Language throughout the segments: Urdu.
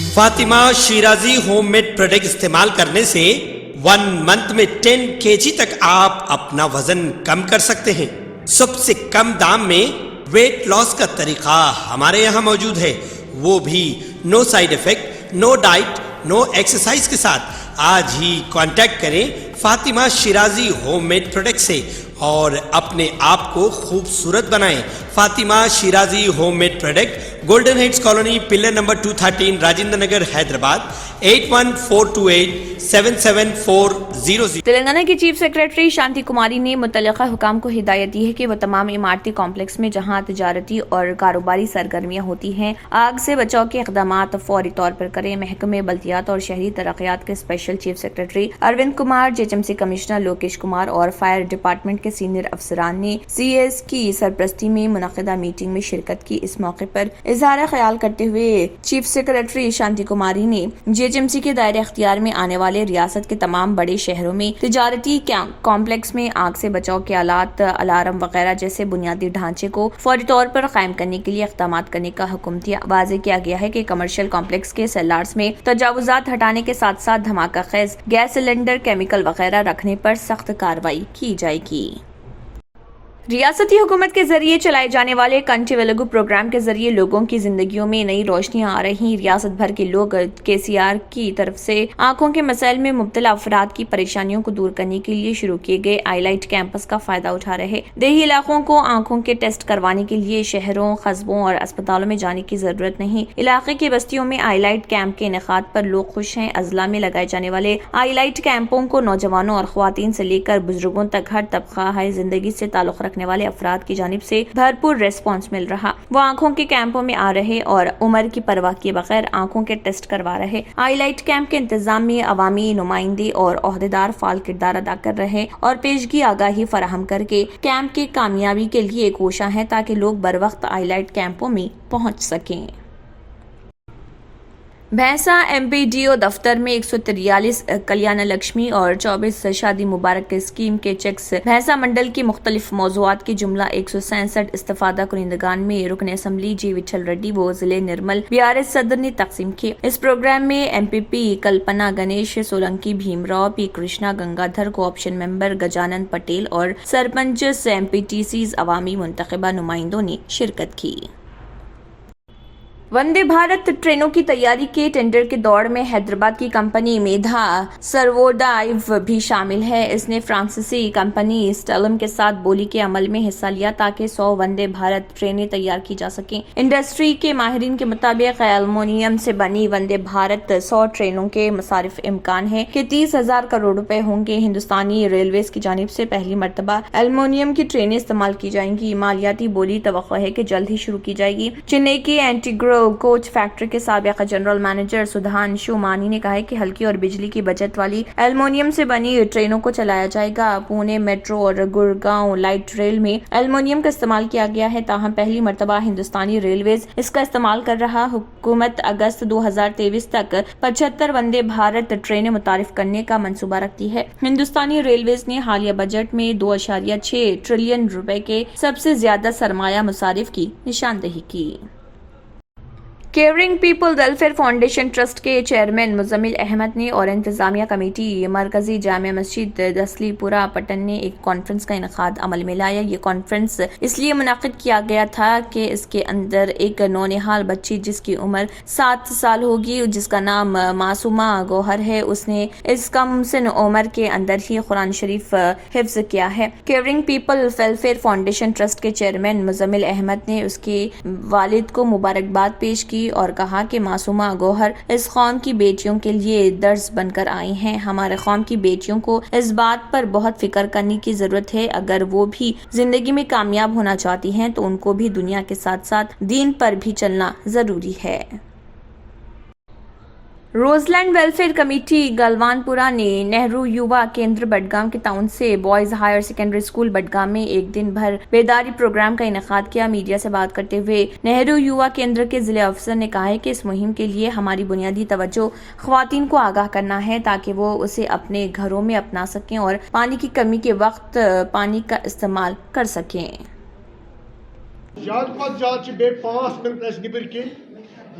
Fatima Shirazi home made product استعمال کرنے سے 1 منتھ میں 10 kg تک آپ اپنا وزن کم کر سکتے ہیں۔ سب سے کم دام میں ویٹ لاس کا طریقہ ہمارے یہاں موجود ہے، وہ بھی no side effect, no diet, no exercise کے ساتھ۔ آج ہی کانٹیکٹ کریں Fatima Shirazi home made product سے اور اپنے آپ کو خوبصورت بنائیں۔ Fatima Shirazi home made product, golden heights colony, pillar number 213، Rajendra Nagar, Hyderabad, 8142877400۔ Telangana کی چیف سیکرٹری شانتی کماری نے متعلقہ حکام کو ہدایت دی ہے کہ وہ تمام عمارتی کمپلیکس میں جہاں تجارتی اور کاروباری سرگرمیاں ہوتی ہیں آگ سے بچاؤ کے اقدامات فوری طور پر کریں۔ محکمہ بلدیات اور شہری ترقیات کے special chief secretary Arvind Kumar, JHMC commissioner Lokesh Kumar اور فائر ڈپارٹمنٹ کے سینئر افسران نے CS کی سرپرستی میں منعقدہ میٹنگ میں شرکت کی۔ اس موقع پر اظہار خیال کرتے ہوئے چیف سیکرٹری شانتی کماری نے JHMC کے دائرہ اختیار میں آنے والے ریاست کے تمام بڑے شہروں میں تجارتی کمپلیکس میں آگ سے بچاؤ کے آلات، الارم وغیرہ جیسے بنیادی ڈھانچے کو فوری طور پر قائم کرنے کے لیے اقدامات کرنے کا حکم دیا۔ واضح کیا گیا ہے کہ کمرشل کمپلیکس کے سیلارز میں تجاوزات ہٹانے کے ساتھ ساتھ دھماکہ خیز گیس سلنڈر، کیمیکل وغیرہ رکھنے پر سخت کارروائی کی جائے گی۔ ریاستی حکومت کے ذریعے چلائے جانے والے کنٹی ویلگو پروگرام کے ذریعے لوگوں کی زندگیوں میں نئی روشنیاں آ رہی۔ ریاست بھر کے لوگ KCR کی طرف سے آنکھوں کے مسائل میں مبتلا افراد کی پریشانیوں کو دور کرنے کے لیے شروع کیے گئے آئی لائٹ کیمپس کا فائدہ اٹھا رہے۔ دیہی علاقوں کو آنکھوں کے ٹیسٹ کروانے کے لیے شہروں، قصبوں اور اسپتالوں میں جانے کی ضرورت نہیں۔ علاقے کی بستیوں میں آئی لائٹ کیمپ کے انعقاد پر لوگ خوش ہیں۔ اضلاع میں لگائے جانے والے آئی لائٹ کیمپوں کو نوجوانوں اور خواتین سے لے کر بزرگوں تک ہر طبقہ ہے زندگی سے تعلق رکھنے والے افراد کی جانب سے بھرپور ریسپانس مل رہا۔ وہ آنکھوں کے کیمپوں میں آ رہے اور عمر کی پرواہ کیے بغیر آنکھوں کے ٹیسٹ کروا رہے۔ آئی لائٹ کیمپ کے انتظام میں عوامی نمائندے اور عہدیدار فعال کردار ادا کر رہے اور پیشگی آگاہی فراہم کر کے کیمپ کی کامیابی کے لیے کوشاں ہیں تاکہ لوگ بروقت آئی لائٹ کیمپوں میں پہنچ سکیں۔ بھینسا MPDO دفتر میں 143 کلیانہ لکشمی اور 24 شادی مبارک اسکیم کے چیکس بھینسا منڈل کی مختلف موضوعات کی جملہ 167 استفادہ کنندگان میں رکن اسمبلی جی وٹھل ریڈی و ضلع نرمل BRS صدر نے تقسیم کیے۔ اس پروگرام میں MPP کلپنا گنیش سولنکی، بھیم راؤ، P کرشنا گنگادھر، کوآپشن ممبر گجانند پٹیل اور سرپنچز، MPTCs، عوامی منتخبہ نمائندوں نے شرکت کی۔ وندے بھارت ٹرینوں کی تیاری کے ٹینڈر کے دوڑ میں حیدرآباد کی کمپنی میدھا سرووڈائیو بھی شامل ہے۔ اس نے فرانسیسی کمپنی اسٹیلم کے ساتھ بولی کے عمل میں حصہ لیا تاکہ 100 وندے بھارت ٹرینیں تیار کی جا سکیں۔ انڈسٹری کے ماہرین کے مطابق ایلومینیم سے بنی وندے بھارت 100 ٹرینوں کے مصارف امکان ہے کہ 30,000 کروڑ روپے ہوں گے۔ ہندوستانی ریلویز کی جانب سے پہلی مرتبہ ایلومینیم کی ٹرینیں استعمال کی جائیں گی۔ مالیاتی بولی توقع ہے کہ جلد ہی شروع کی جائے گی۔ چنئی کی انٹیگرو کوچ فیکٹری کے سابق جنرل مینیجر سدھانشو مانی نے کہا کہ ہلکی اور بجلی کی بچت والی ایلومینیم سے بنی ٹرینوں کو چلایا جائے گا۔ پونے میٹرو اور گڑگاؤں لائٹ ریل میں ایلومینیم کا استعمال کیا گیا ہے، تاہم پہلی مرتبہ ہندوستانی ریلویز اس کا استعمال کر رہا۔ حکومت اگست 2023 تک 75 وندے بھارت ٹرینیں متعارف کرنے کا منصوبہ رکھتی ہے۔ ہندوستانی ریلویز نے حالیہ بجٹ میں 2.6 ٹریلین روپے کے سب سے زیادہ سرمایہ مصارف کی نشاندہی کی۔ Caring people welfare foundation trust کے چیئرمین مزمل احمد نے اور انتظامیہ کمیٹی مرکزی جامع مسجد دسلی پورہ پٹن نے ایک کانفرنس کا انعقاد عمل میں لایا۔ یہ کانفرنس اس لیے منعقد کیا گیا تھا کہ اس کے اندر ایک نونہال بچی جس کی عمر 7 سال ہوگی، جس کا نام معصومہ گوہر ہے، اس نے اس کم سن عمر کے اندر ہی قرآن شریف حفظ کیا ہے۔ Caring people welfare foundation trust کے چیئرمین مزمل احمد نے اس کے والد کو مبارکباد پیش کی اور کہا کہ معصومہ گوہر اس قوم کی بیٹیوں کے لیے درس بن کر آئی ہیں۔ ہمارے قوم کی بیٹیوں کو اس بات پر بہت فکر کرنے کی ضرورت ہے، اگر وہ بھی زندگی میں کامیاب ہونا چاہتی ہیں تو ان کو بھی دنیا کے ساتھ ساتھ دین پر بھی چلنا ضروری ہے۔ روزلینڈ ویلفیئر کمیٹی گلوان پورہ نے نہرو یووا کیندر بڈگام کے تعاون سے boys higher secondary school Budgam میں ایک دن بھر بیداری پروگرام کا انعقاد کیا۔ میڈیا سے بات کرتے ہوئے نہرو یووا کیندر کے ضلع افسر نے کہا کہ اس مہم کے لیے ہماری بنیادی توجہ خواتین کو آگاہ کرنا ہے تاکہ وہ اسے اپنے گھروں میں اپنا سکیں اور پانی کی کمی کے وقت پانی کا استعمال کر سکیں۔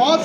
5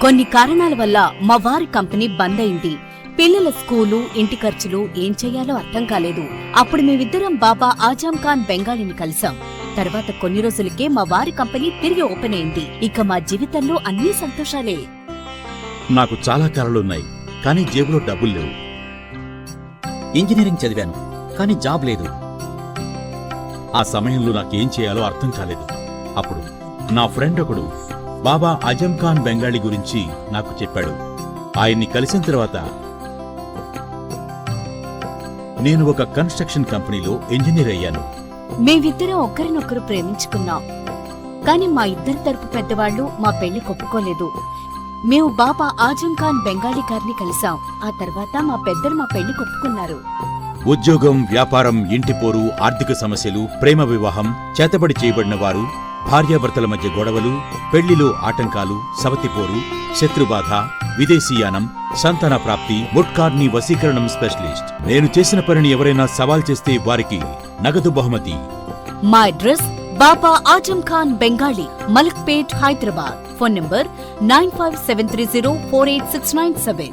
కొన్ని కారణాల వల్ల మా వారి కంపెనీ బంద్ అయింది. పిల్లల స్కూలు, ఇంటి ఖర్చులు ఏం చెయ్యాలో అర్థం కాలేదు. అప్పుడు మేమిద్దరం బాబా ఆజం ఖాన్ బెంగాలీని కలిసాం. తర్వాత కొన్ని రోజులకే మా వారి కంపెనీ తిరిగి ఓపెన్ అయింది. ఇక మా జీవితంలో అన్నీ సంతోషాలే. నాకు చాలా కలలున్నాయి, కానీ జేబులో డబ్బులు లేవు. ఇంజనీరింగ్ చదివాను, కానీ జాబ్ లేదు. ఆ సమయంలో నాకేం చేయాలో అర్థం కాలేదు. అప్పుడు నా ఫ్రెండ్ ఒకడు బాబా ఆజం ఖాన్ బెంగాలీ గురించి నాకు చెప్పాడు. ఆయన్ని కలిసిన తర్వాత నేను ఒక కన్స్ట్రక్షన్ కంపెనీలో ఇంజనీర్ అయ్యాను. మేమిద్దరం ఒకరినొకరు ప్రేమించుకున్నాం. కాని మా ఇద్దరి తరపు పెద్దవాళ్లు మా పెళ్లి ఒప్పుకోలేదు. మేము బాబా ఆజం ఖాన్ బెంగాలీ గారిని కలిసాం. ఆ తర్వాత మా పెద్దలు మా పెళ్లి ఒప్పుకున్నారు. ఉద్యోగం, వ్యాపారం, ఇంటిపోరు, ఆర్థిక సమస్యలు, ప్రేమ వివాహం, చేతబడి చేయబడిన వారు, భార్యాభర్తల మధ్య గొడవలు, పెళ్లిలో ఆటంకాలు, సవతిపోరు, శత్రుబాధ, విదేశీయానం, సంతాన ప్రాప్తి, ముట్కార్ని వశీకరణం స్పెషలిస్ట్. నేను చేసిన పనిని ఎవరైనా సవాల్ చేస్తే వారికి నగదు బహుమతి. మా address Baba Azam Khan Bengali, Malakpet, Hyderabad. Phone number 9573048697.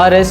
RS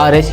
RS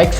X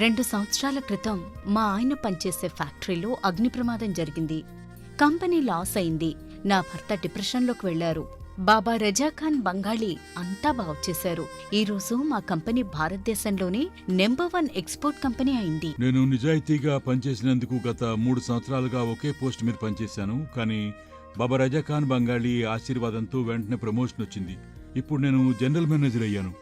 2 సంవత్సరాల క్రితం మా ఆయన పనిచేసే ఫ్యాక్టరీలో అగ్ని ప్రమాదం జరిగింది. కంపెనీ లాస్ అయింది. నా భర్త డిప్రెషన్లోకి వెళ్లారు. బాబా రజాఖాన్ బంగాళీ అంతా బాగు చేశారు. ఈ రోజు మా కంపెనీ భారతదేశంలోనే నెంబర్ 1 ఎక్స్పోర్ట్ కంపెనీ అయింది. నేను నిజాయితీగా పనిచేసినందుకు గత 3 సంవత్సరాలుగా ఒకే పోస్ట్ మీద పనిచేశాను. కానీ బాబా రజాఖాన్ బంగాళీ ఆశీర్వాదంతో వెంటనే ప్రమోషన్ వచ్చింది. ఇప్పుడు నేను జనరల్ మేనేజర్ అయ్యాను.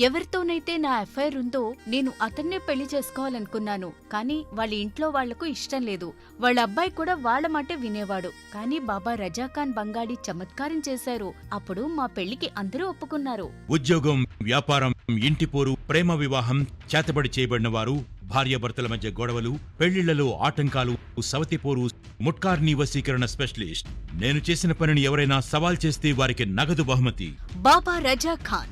ఎవరితోనైతే నా అఫైర్ ఉందో నేను అతన్నే పెళ్లి చేసుకోవాలనుకున్నాను. కానీ వాళ్ళ ఇంట్లో వాళ్లకు ఇష్టం లేదు. వాళ్ళ అబ్బాయి కూడా వాళ్ళ మాటే వినేవాడు. కానీ బాబా రజాఖాన్ బంగాళీ చమత్కారం చేశారు. అప్పుడు మా పెళ్లికి అందరూ ఒప్పుకున్నారు. ఉద్యోగం, వ్యాపారం, ఇంటిపోరు, ప్రేమ వివాహం, చేతబడి చేయబడిన వారు, భార్యాభర్తల మధ్య గొడవలు, పెళ్లిళ్లలో ఆటంకాలు, సవతిపోరు, ముట్కార్ని వశీకరణ స్పెషలిస్ట్. నేను చేసిన పనిని ఎవరైనా సవాల్ చేస్తే వారికి నగదు బహుమతి. బాబా రజాఖాన్,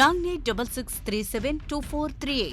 9866372438।